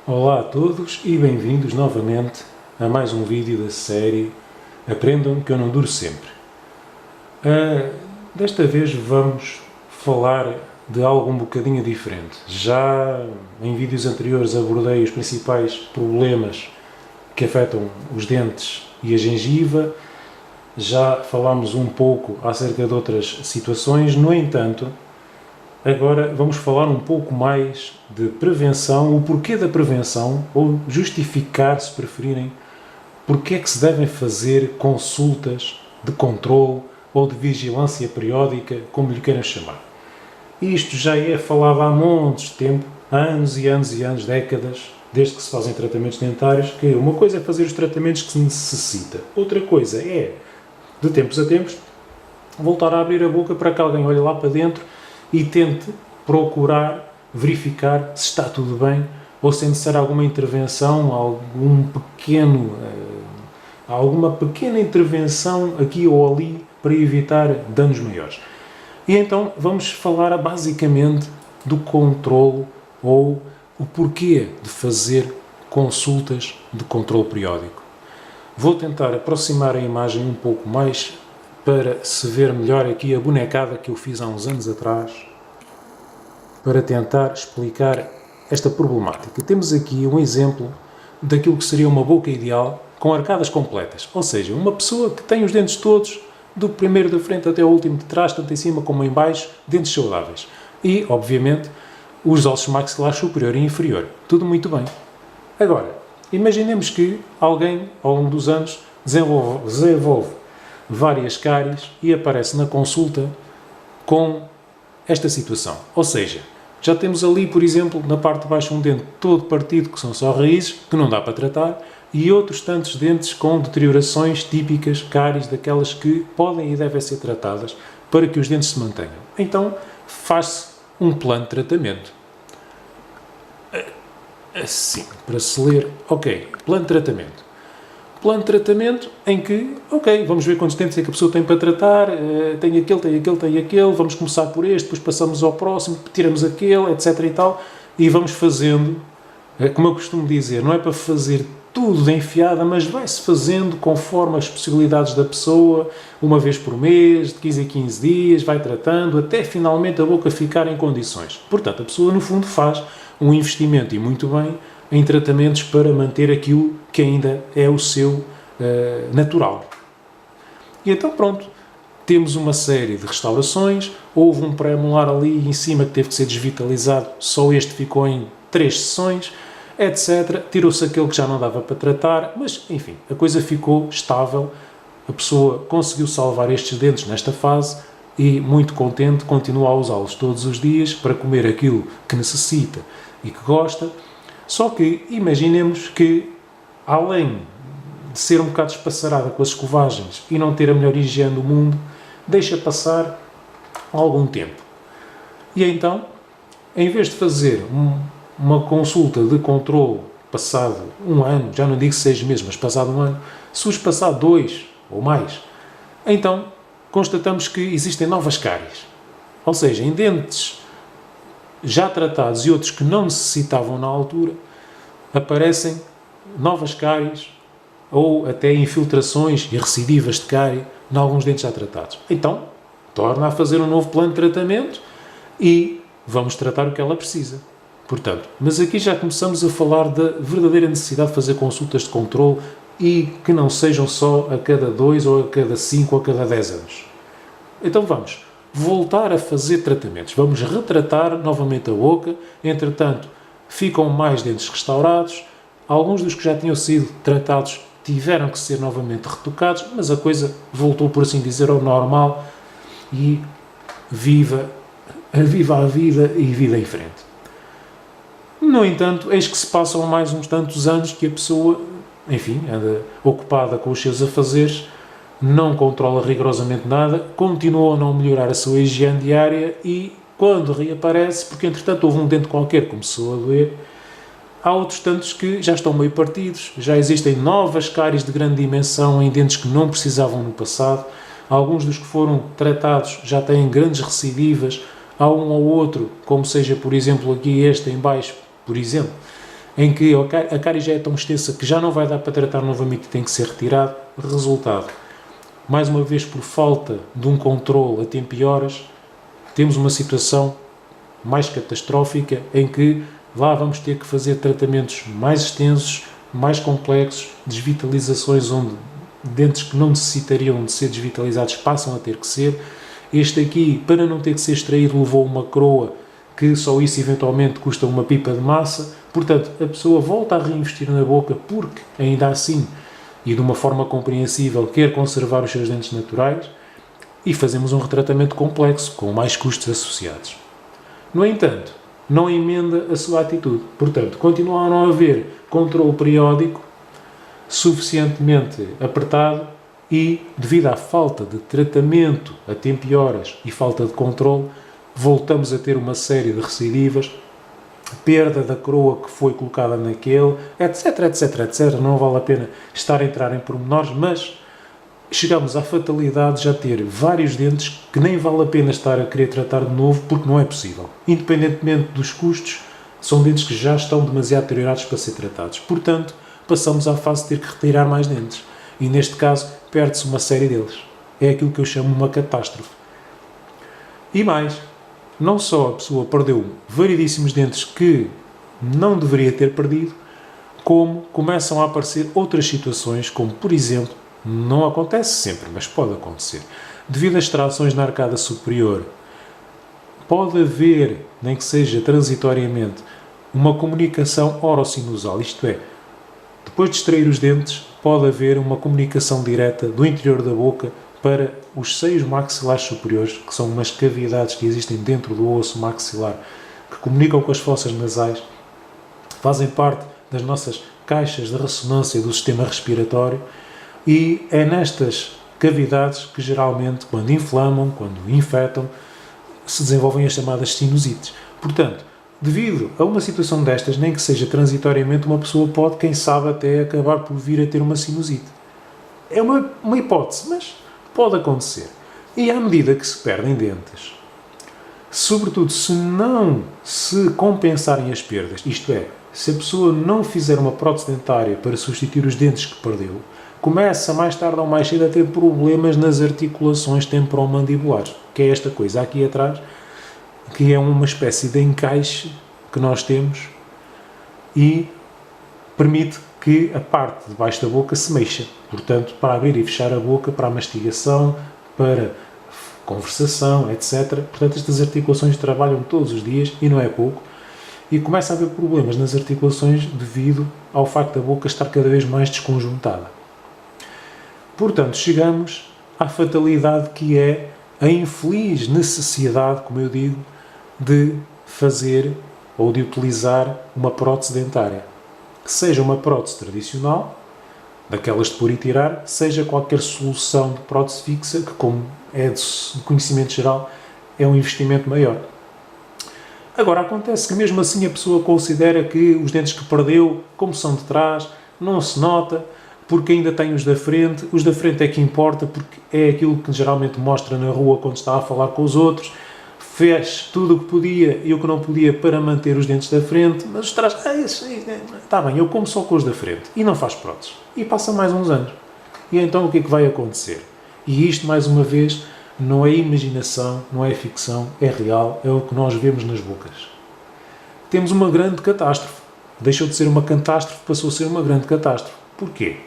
Olá a todos e bem-vindos novamente a mais um vídeo da série Aprendam que eu não duro sempre. Desta vez vamos falar de algo um bocadinho diferente. Já em vídeos anteriores abordei os principais problemas que afetam os dentes e a gengiva, já falámos um pouco acerca de outras situações, no entanto, agora vamos falar um pouco mais de prevenção, o porquê da prevenção, ou justificar, se preferirem, porque é que se devem fazer consultas de controle ou de vigilância periódica, como lhe queiram chamar. Isto já é falado há montes de tempo, há anos e anos e anos, décadas, desde que se fazem tratamentos dentários, que uma coisa é fazer os tratamentos que se necessita, outra coisa é, de tempos a tempos, voltar a abrir a boca para que alguém olhe lá para dentro e tente procurar verificar se está tudo bem ou se é necessária alguma intervenção, alguma pequena intervenção aqui ou ali para evitar danos maiores. E então vamos falar basicamente do controlo ou o porquê de fazer consultas de controle periódico. Vou tentar aproximar a imagem um pouco mais para se ver melhor aqui a bonecada que eu fiz há uns anos atrás, para tentar explicar esta problemática. Temos aqui um exemplo daquilo que seria uma boca ideal com arcadas completas, ou seja, uma pessoa que tem os dentes todos, do primeiro da frente até o último de trás, tanto em cima como em baixo, dentes saudáveis. E, obviamente, os ossos maxilares superior e inferior. Tudo muito bem. Agora, imaginemos que alguém, ao longo dos anos, desenvolve várias cáries e aparece na consulta com esta situação. Ou seja, já temos ali, por exemplo, na parte de baixo um dente todo partido, que são só raízes, que não dá para tratar, e outros tantos dentes com deteriorações típicas, cáries, daquelas que podem e devem ser tratadas para que os dentes se mantenham. Então, faz-se um plano de tratamento. Assim, para se ler, ok, plano de tratamento. Plano de tratamento em que, ok, vamos ver quantos dentes é que a pessoa tem para tratar, tem aquele, vamos começar por este, depois passamos ao próximo, tiramos aquele, etc e tal, e vamos fazendo, como eu costumo dizer, não é para fazer tudo de enfiada, mas vai-se fazendo conforme as possibilidades da pessoa, uma vez por mês, de 15 em 15 dias, vai tratando, até finalmente a boca ficar em condições. Portanto, a pessoa, no fundo, faz um investimento, e muito bem, em tratamentos para manter aquilo que ainda é o seu natural. E então, pronto, temos uma série de restaurações, houve um pré-molar ali em cima que teve que ser desvitalizado, só este ficou em 3 sessões, etc. Tirou-se aquele que já não dava para tratar, mas, enfim, a coisa ficou estável, a pessoa conseguiu salvar estes dentes nesta fase e, muito contente, continua a usá-los todos os dias para comer aquilo que necessita e que gosta. Só que imaginemos que, além de ser um bocado espaçarada com as escovagens e não ter a melhor higiene do mundo, deixa passar algum tempo. E então, em vez de fazer uma consulta de controle passado um ano, já não digo 6 meses, mas passado um ano, se os passar 2 ou mais, então constatamos que existem novas cáries. Ou seja, em dentes já tratados e outros que não necessitavam na altura, aparecem novas cáries ou até infiltrações e recidivas de cárie em alguns dentes já tratados. Então, torna a fazer um novo plano de tratamento e vamos tratar o que ela precisa. Portanto, mas aqui já começamos a falar da verdadeira necessidade de fazer consultas de controle e que não sejam só a cada 2 ou a cada 5 ou a cada 10 anos. Então vamos voltar a fazer tratamentos. Vamos retratar novamente a boca. Entretanto, ficam mais dentes restaurados. Alguns dos que já tinham sido tratados tiveram que ser novamente retocados, mas a coisa voltou, por assim dizer, ao normal e viva a vida e vida em frente. No entanto, eis que se passam mais uns tantos anos que a pessoa, enfim, anda ocupada com os seus afazeres, não controla rigorosamente nada, continua a não melhorar a sua higiene diária e, quando reaparece, porque entretanto houve um dente qualquer que começou a doer, há outros tantos que já estão meio partidos, já existem novas cáries de grande dimensão em dentes que não precisavam no passado, alguns dos que foram tratados já têm grandes recidivas, há um ou outro, como seja, por exemplo, aqui este em baixo, por exemplo, em que a cárie já é tão extensa que já não vai dar para tratar novamente e tem que ser retirado. Resultado, mais uma vez por falta de um controle a tempo e horas, temos uma situação mais catastrófica em que lá vamos ter que fazer tratamentos mais extensos, mais complexos, desvitalizações onde dentes que não necessitariam de ser desvitalizados passam a ter que ser. Este aqui, para não ter que ser extraído, levou uma coroa que só isso eventualmente custa uma pipa de massa. Portanto, a pessoa volta a reinvestir na boca porque, ainda assim, e de uma forma compreensível, quer conservar os seus dentes naturais e fazemos um retratamento complexo, com mais custos associados. No entanto, não emenda a sua atitude. Portanto, continua a não haver controle periódico suficientemente apertado e, devido à falta de tratamento a tempo e horas e falta de controle, voltamos a ter uma série de recidivas, perda da coroa que foi colocada naquele, etc, etc, etc. Não vale a pena estar a entrar em pormenores, mas chegamos à fatalidade de já ter vários dentes que nem vale a pena estar a querer tratar de novo porque não é possível. Independentemente dos custos, são dentes que já estão demasiado deteriorados para ser tratados. Portanto, passamos à fase de ter que retirar mais dentes. E neste caso, perde-se uma série deles. É aquilo que eu chamo uma catástrofe. E mais, não só a pessoa perdeu variedíssimos dentes que não deveria ter perdido, como começam a aparecer outras situações, como por exemplo, não acontece sempre, mas pode acontecer, devido a extrações na arcada superior, pode haver, nem que seja transitoriamente, uma comunicação orossinusal, isto é, depois de extrair os dentes, pode haver uma comunicação direta do interior da boca para os seios maxilares superiores, que são umas cavidades que existem dentro do osso maxilar, que comunicam com as fossas nasais, fazem parte das nossas caixas de ressonância do sistema respiratório, e é nestas cavidades que geralmente, quando inflamam, quando infectam, se desenvolvem as chamadas sinusites. Portanto, devido a uma situação destas, nem que seja transitoriamente, uma pessoa pode, quem sabe, até acabar por vir a ter uma sinusite. É uma hipótese, mas pode acontecer. E à medida que se perdem dentes, sobretudo se não se compensarem as perdas, isto é, se a pessoa não fizer uma prótese dentária para substituir os dentes que perdeu, começa mais tarde ou mais cedo a ter problemas nas articulações temporomandibulares, que é esta coisa aqui atrás, que é uma espécie de encaixe que nós temos e permite que a parte de baixo da boca se mexa. Portanto, para abrir e fechar a boca, para a mastigação, para conversação, etc. Portanto, estas articulações trabalham todos os dias, e não é pouco, e começa a haver problemas nas articulações devido ao facto da boca estar cada vez mais desconjuntada. Portanto, chegamos à fatalidade que é a infeliz necessidade, como eu digo, de fazer ou de utilizar uma prótese dentária. Seja uma prótese tradicional, daquelas de pôr e tirar, seja qualquer solução de prótese fixa, que, como é de conhecimento geral, é um investimento maior. Agora, acontece que mesmo assim a pessoa considera que os dentes que perdeu, como são de trás, não se nota, porque ainda tem os da frente é que importa, porque é aquilo que geralmente mostra na rua quando está a falar com os outros, fez tudo o que podia e o que não podia para manter os dentes da frente, mas os de trás, está bem, eu como só com os da frente, e não faz próteses. E passa mais uns anos. E então o que é que vai acontecer? E isto, mais uma vez, não é imaginação, não é ficção, é real, é o que nós vemos nas bocas. Temos uma grande catástrofe. Deixou de ser uma catástrofe, passou a ser uma grande catástrofe. Porquê?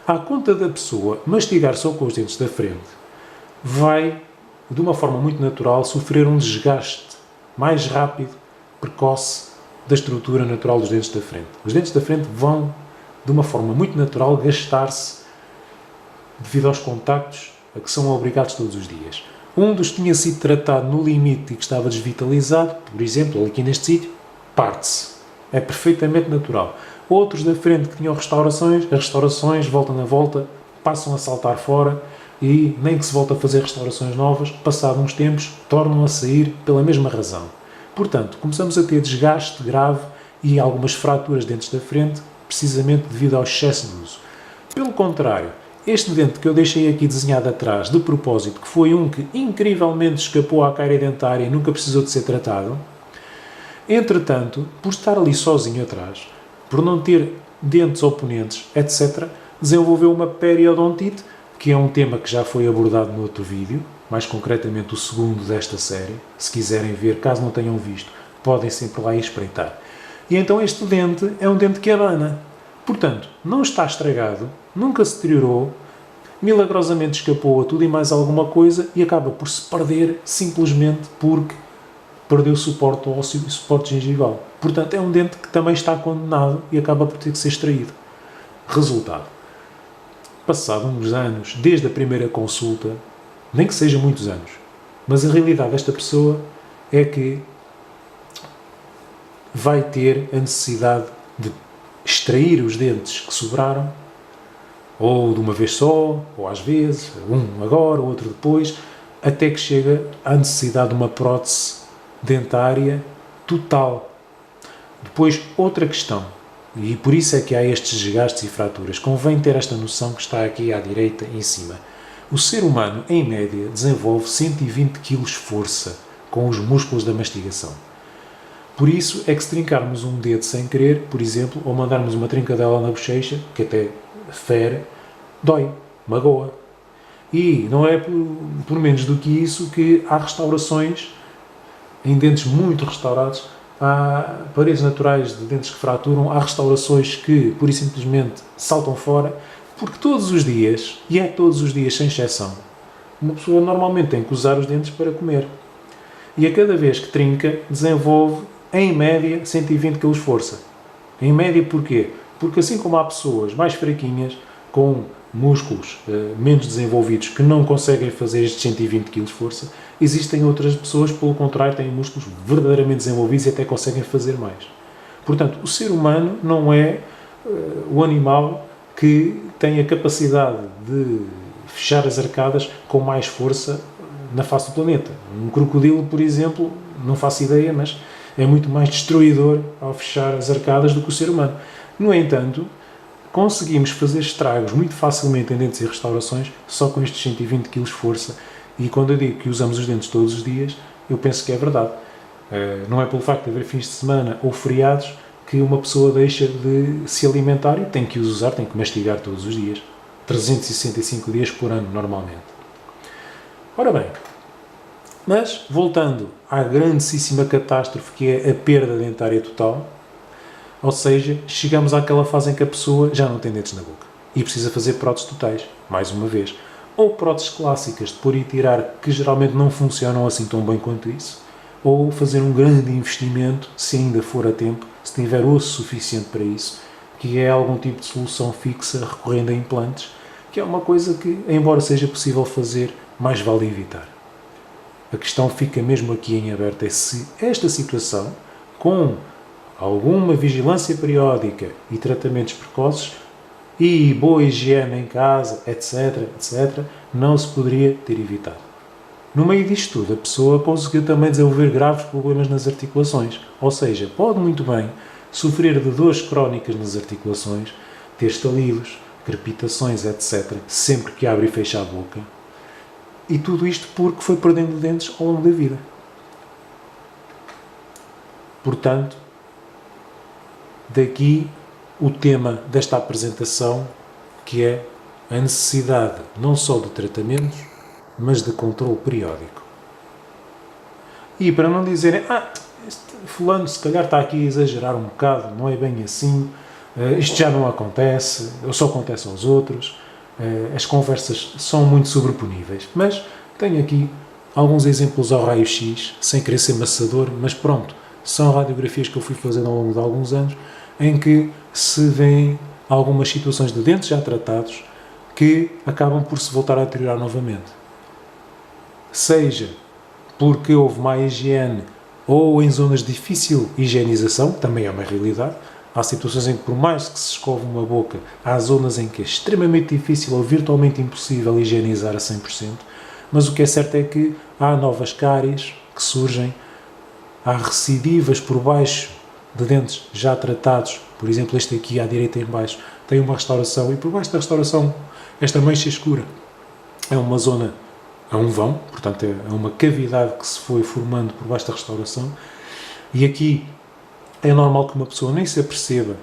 À conta da pessoa mastigar só com os dentes da frente, vai, de uma forma muito natural, sofrer um desgaste mais rápido, precoce, da estrutura natural dos dentes da frente. Os dentes da frente vão, de uma forma muito natural, gastar-se devido aos contactos a que são obrigados todos os dias. Um dos que tinha sido tratado no limite e que estava desvitalizado, por exemplo, aqui neste sítio, parte-se. É perfeitamente natural. Outros da frente que tinham restaurações, as restaurações, volta na volta, passam a saltar fora e nem que se volta a fazer restaurações novas, passado uns tempos, tornam a sair pela mesma razão. Portanto, começamos a ter desgaste grave e algumas fraturas de dentes da frente, precisamente devido ao excesso de uso. Pelo contrário, este dente que eu deixei aqui desenhado atrás, de propósito, que foi um que incrivelmente escapou à cárie dentária e nunca precisou de ser tratado, entretanto, por estar ali sozinho atrás, por não ter dentes oponentes, etc., desenvolveu uma periodontite, que é um tema que já foi abordado no outro vídeo, mais concretamente o segundo desta série. Se quiserem ver, caso não tenham visto, podem sempre lá ir espreitar. E então este dente é um dente que abana. Portanto, não está estragado, nunca se deteriorou, milagrosamente escapou a tudo e mais alguma coisa e acaba por se perder simplesmente porque perdeu suporte ósseo e suporte gengival. Portanto, é um dente que também está condenado e acaba por ter que ser extraído. Resultado. Passado uns anos, desde a primeira consulta, nem que sejam muitos anos, mas a realidade desta pessoa é que vai ter a necessidade de extrair os dentes que sobraram, ou de uma vez só, ou às vezes, um agora, o outro depois, até que chega à necessidade de uma prótese dentária total. Depois, outra questão, e por isso é que há estes desgastes e fraturas, convém ter esta noção que está aqui à direita em cima. O ser humano, em média, desenvolve 120 kg força com os músculos da mastigação. Por isso é que se trincarmos um dedo sem querer, por exemplo, ou mandarmos uma trincadela na bochecha, que até fere, dói, magoa. E não é por menos do que isso que há restaurações em dentes muito restaurados, há paredes naturais de dentes que fraturam, há restaurações que, pura e simplesmente, saltam fora, porque todos os dias, e é todos os dias sem exceção, uma pessoa normalmente tem que usar os dentes para comer. E a cada vez que trinca, desenvolve, em média, 120 kg força. Em média porquê? Porque assim como há pessoas mais fraquinhas, com músculos menos desenvolvidos, que não conseguem fazer estes 120 kg de força, existem outras pessoas, pelo contrário, têm músculos verdadeiramente desenvolvidos e até conseguem fazer mais. Portanto, o ser humano não é o animal que tem a capacidade de fechar as arcadas com mais força na face do planeta. Um crocodilo, por exemplo, não faço ideia, mas é muito mais destruidor ao fechar as arcadas do que o ser humano. No entanto, conseguimos fazer estragos muito facilmente em dentes e restaurações só com estes 120 kg de força. E quando eu digo que usamos os dentes todos os dias, eu penso que é verdade. Não é pelo facto de haver fins de semana ou feriados que uma pessoa deixa de se alimentar e tem que os usar, tem que mastigar todos os dias. 365 dias por ano, normalmente. Ora bem, mas voltando à grandíssima catástrofe que é a perda dentária total, ou seja, chegamos àquela fase em que a pessoa já não tem dentes na boca e precisa fazer próteses totais, mais uma vez. Ou próteses clássicas de pôr e tirar, que geralmente não funcionam assim tão bem quanto isso, ou fazer um grande investimento, se ainda for a tempo, se tiver osso suficiente para isso, que é algum tipo de solução fixa recorrendo a implantes, que é uma coisa que, embora seja possível fazer, mais vale evitar. A questão fica mesmo aqui em aberto, é se esta situação, com alguma vigilância periódica e tratamentos precoces e boa higiene em casa, etc., etc., não se poderia ter evitado. No meio disto tudo, a pessoa conseguiu também desenvolver graves problemas nas articulações, ou seja, pode muito bem sofrer de dores crónicas nas articulações, ter estalidos, crepitações, etc., sempre que abre e fecha a boca. E tudo isto porque foi perdendo dentes ao longo da vida. Portanto, daqui o tema desta apresentação, que é a necessidade não só de tratamentos, mas de controle periódico. E para não dizerem, este fulano se calhar está aqui a exagerar um bocado, não é bem assim, isto já não acontece, ou só acontece aos outros, as conversas são muito sobreponíveis, mas tenho aqui alguns exemplos ao raio-x, sem querer ser maçador, mas pronto, são radiografias que eu fui fazendo ao longo de alguns anos, em que se vêem algumas situações de dentes já tratados que acabam por se voltar a deteriorar novamente. Seja porque houve má higiene ou em zonas de difícil higienização, também é uma realidade. Há situações em que, por mais que se escove uma boca, há zonas em que é extremamente difícil ou virtualmente impossível higienizar a 100%, mas o que é certo é que há novas cáries que surgem, há recidivas por baixo de dentes já tratados, por exemplo este aqui à direita em baixo tem uma restauração e por baixo da restauração esta mancha escura é uma zona, é um vão, portanto é uma cavidade que se foi formando por baixo da restauração e aqui é normal que uma pessoa nem se aperceba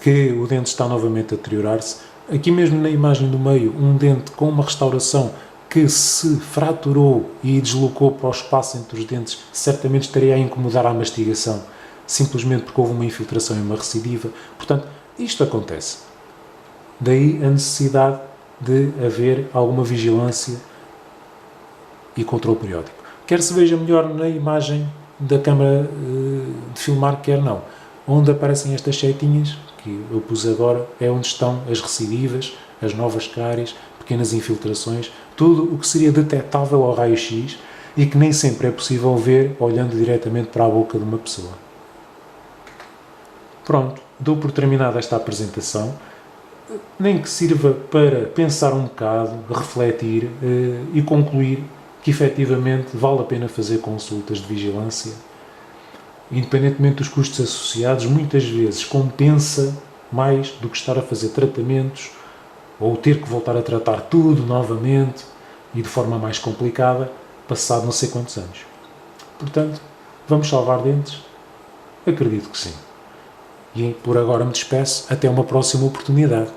que o dente está novamente a deteriorar-se. Aqui mesmo na imagem do meio, um dente com uma restauração que se fraturou e deslocou para o espaço entre os dentes, certamente estaria a incomodar a mastigação, simplesmente porque houve uma infiltração e uma recidiva. Portanto, isto acontece. Daí a necessidade de haver alguma vigilância e controle periódico. Quer se veja melhor na imagem da câmara de filmar, quer não. Onde aparecem estas setinhas, que eu pus agora, é onde estão as recidivas, as novas cáries, pequenas infiltrações, tudo o que seria detectável ao raio-x e que nem sempre é possível ver olhando diretamente para a boca de uma pessoa. Pronto, dou por terminada esta apresentação, nem que sirva para pensar um bocado, refletir e concluir que efetivamente vale a pena fazer consultas de vigilância. Independentemente dos custos associados, muitas vezes compensa mais do que estar a fazer tratamentos ou ter que voltar a tratar tudo novamente e de forma mais complicada, passado não sei quantos anos. Portanto, vamos salvar dentes? Acredito que sim. E por agora me despeço, até uma próxima oportunidade.